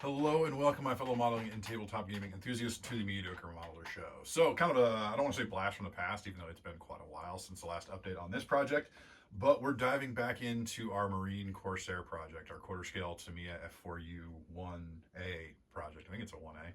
Hello and welcome, my fellow modeling and tabletop gaming enthusiasts, to the Mediocre Modeler Show. So, kind of a, I don't want to say blast from the past, even though it's been quite a while since the last update on this project, but we're diving back into our Marine Corsair project, our quarter scale Tamiya F4U-1A project. I think it's a 1A. At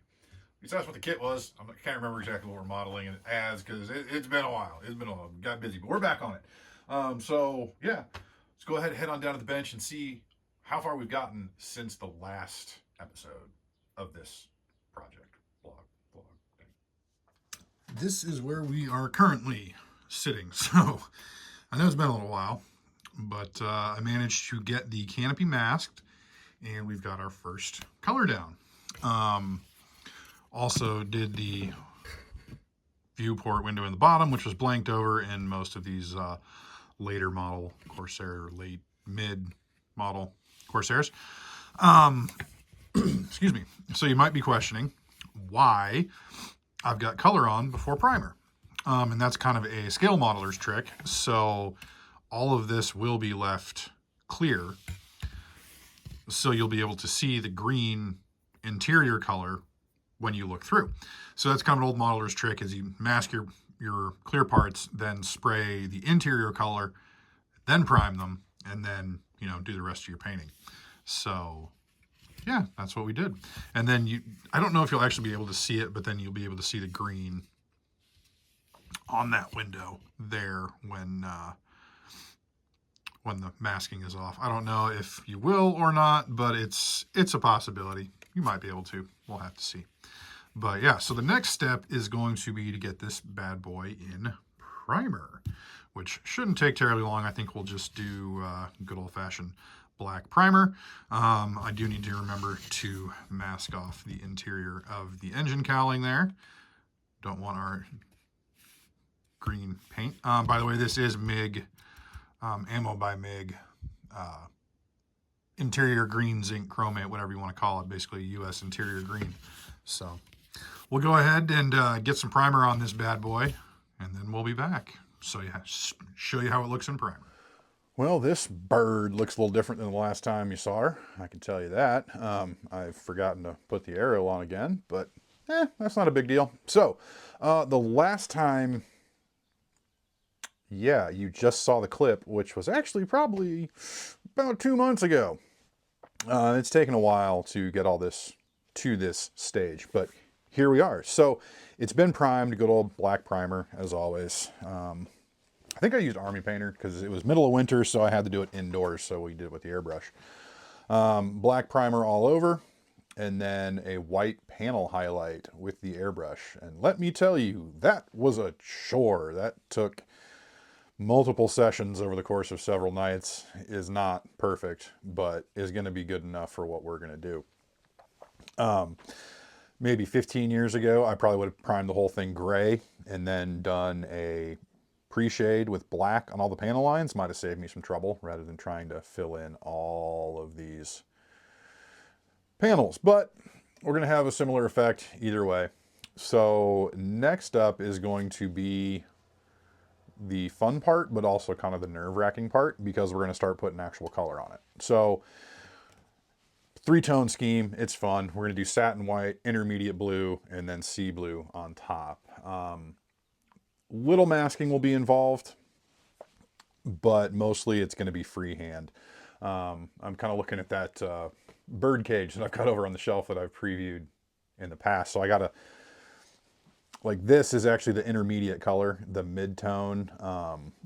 least that's what the kit was. I can't remember exactly what we're modeling it as because it's been a while. It's been a while. Got busy, but we're back on it. Yeah, let's go ahead and head on down to the bench and see how far we've gotten since the last episode of this project blog thing. This is where we are currently sitting. So I know it's been a little while, but I managed to get the canopy masked, and we've got our first color down. Also did the viewport window in the bottom, which was blanked over in most of these later model Corsair, late mid model Corsairs. Excuse me. So you might be questioning why I've got color on before primer. And that's kind of a scale modeler's trick. So all of this will be left clear. So you'll be able to see the green interior color when you look through. So that's kind of an old modeler's trick, is you mask your clear parts, then spray the interior color, then prime them, and then, do the rest of your painting. So yeah, that's what we did. And then I don't know if you'll actually be able to see it, but then you'll be able to see the green on that window there when the masking is off. I don't know if you will or not, but it's a possibility. You might be able to. We'll have to see. But yeah, so the next step is going to be to get this bad boy in primer, which shouldn't take terribly long. I think we'll just do good old-fashioned black primer. I do need to remember to mask off the interior of the engine cowling there. Don't want our green paint. By the way, this is MIG, Ammo by MIG, interior green zinc chromate, whatever you want to call it, basically US interior green. So we'll go ahead and get some primer on this bad boy, and then we'll be back. So yeah, show you how it looks in primer. Well, this bird looks a little different than the last time you saw her. I can tell you that. I've forgotten to put the aerial on again, but that's not a big deal. So, the last time, yeah, you just saw the clip, which was actually probably about 2 months ago. It's taken a while to get all this to this stage, but here we are. So, it's been primed, good old black primer, as always. I think I used Army Painter because it was middle of winter, so I had to do it indoors, so we did it with the airbrush. Black primer all over, and then a white panel highlight with the airbrush. And let me tell you, that was a chore. That took multiple sessions over the course of several nights. Is not perfect, but is going to be good enough for what we're going to do. Maybe 15 years ago, I probably would have primed the whole thing gray and then done a pre-shade with black on all the panel lines. Might have saved me some trouble rather than trying to fill in all of these panels. But we're going to have a similar effect either way. So next up is going to be the fun part, but also kind of the nerve-wracking part, because we're going to start putting actual color on it. So 3-tone scheme, it's fun. We're going to do satin white, intermediate blue, and then sea blue on top. Little masking will be involved, but mostly it's going to be freehand. I'm kind of looking at that bird cage that I've got over on the shelf that I've previewed in the past. So I got to, like, this is actually the intermediate color, the mid-tone.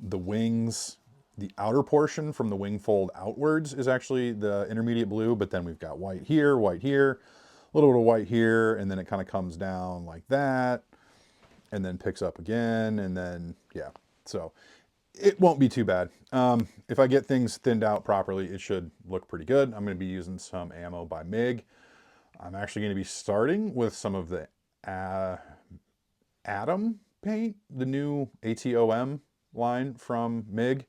The wings, the outer portion from the wing fold outwards is actually the intermediate blue, but then we've got white here, a little bit of white here, and then it kind of comes down like that, and then picks up again, and then, yeah. So it won't be too bad. If I get things thinned out properly, it should look pretty good. I'm going to be using some Ammo by MIG. I'm actually going to be starting with some of the Atom paint, the new ATOM line from MIG.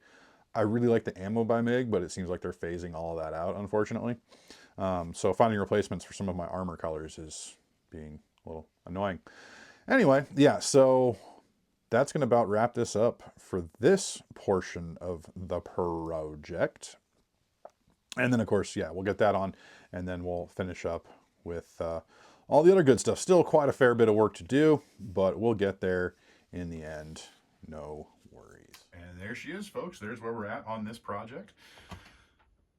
I really like the Ammo by MIG, but it seems like they're phasing all of that out, unfortunately. So finding replacements for some of my armor colors is being a little annoying. Anyway, yeah, so that's going to about wrap this up for this portion of the project. And then, of course, yeah, we'll get that on, and then we'll finish up with all the other good stuff. Still quite a fair bit of work to do, but we'll get there in the end. No worries. And there she is, folks. There's where we're at on this project.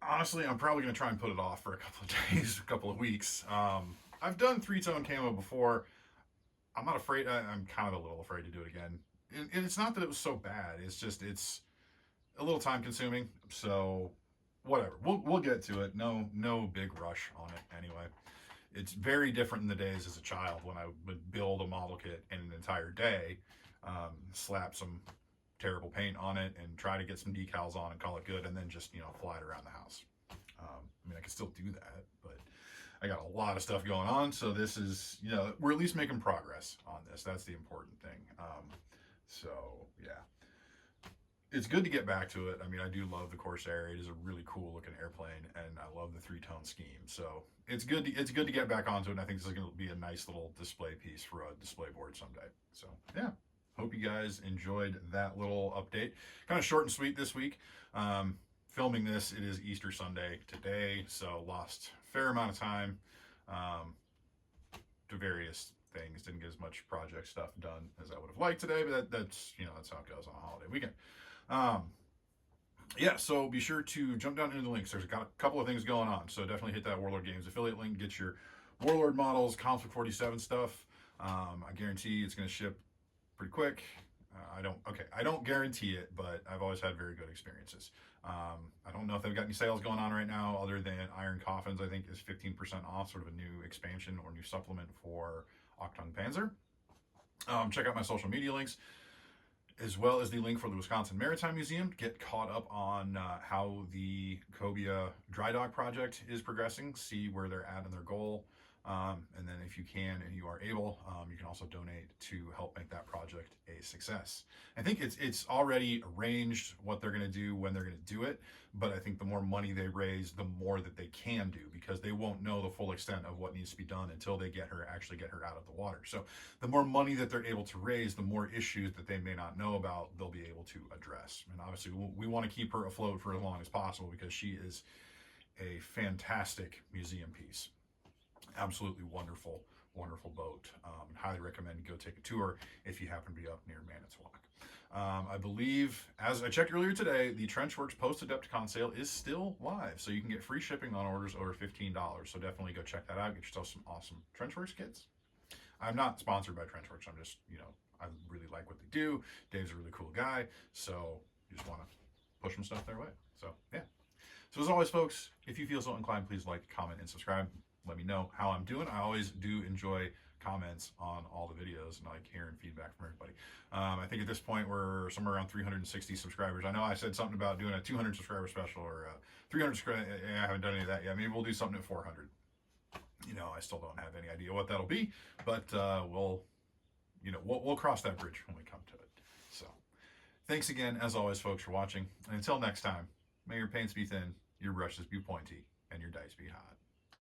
Honestly, I'm probably going to try and put it off for a couple of days, a couple of weeks. I've done three-tone camo before. I'm not afraid. I'm kind of a little afraid to do it again. And it's not that it was so bad. It's just, it's a little time consuming. So whatever, we'll get to it. No big rush on it anyway. It's very different in the days as a child when I would build a model kit in an entire day, slap some terrible paint on it and try to get some decals on and call it good, and then just, fly it around the house. I mean, I can still do that, but I got a lot of stuff going on. So this is, we're at least making progress on this. That's the important thing. So yeah, it's good to get back to it. I mean, I do love the Corsair. It is a really cool looking airplane, and I love the three-tone scheme. So it's good to get back onto it. And I think this is going to be a nice little display piece for a display board someday. So yeah, hope you guys enjoyed that little update. Kind of short and sweet this week. Filming this, it is Easter Sunday today, so lost a fair amount of time to various things. Didn't get as much project stuff done as I would have liked today, but that's that's how it goes on a holiday weekend. Yeah, so be sure to jump down into the links. There's got a couple of things going on, so definitely hit that Warlord Games affiliate link. Get your Warlord models, Conflict 47 stuff. I guarantee it's going to ship pretty quick. I don't guarantee it, but I've always had very good experiences. I don't know if they've got any sales going on right now other than Iron Coffins, I think, is 15% off, sort of a new expansion or new supplement for Octung Panzer. Check out my social media links, as well as the link for the Wisconsin Maritime Museum. Get caught up on how the Cobia dry dock project is progressing, see where they're at in their goal. And then if you can and you are able, you can also donate to help make that project a success. I think it's already arranged what they're going to do, when they're going to do it, but I think the more money they raise, the more that they can do, because they won't know the full extent of what needs to be done until they actually get her out of the water. So the more money that they're able to raise, the more issues that they may not know about, they'll be able to address. And obviously we want to keep her afloat for as long as possible, because she is a fantastic museum piece. Absolutely wonderful boat. Highly recommend you go take a tour if you happen to be up near Manitowoc. I believe, as I checked earlier today, the Trenchworx post-Adepticon sale is still live, so you can get free shipping on orders over $15. So definitely go check that out. Get yourself some awesome Trenchworx kits. I'm not sponsored by Trenchworx. I'm just, I really like what they do. Dave's a really cool guy, so you just want to push some stuff their way. So yeah. So as always, folks, if you feel so inclined, please like, comment, and subscribe. Let me know how I'm doing. I always do enjoy comments on all the videos, and I like hearing feedback from everybody. I think at this point we're somewhere around 360 subscribers. I know I said something about doing a 200 subscriber special or 300 subscribers. I haven't done any of that yet. Maybe we'll do something at 400. I still don't have any idea what that'll be, but we'll cross that bridge when we come to it. So thanks again, as always, folks, for watching. And until next time, may your paints be thin, your brushes be pointy, and your dice be hot.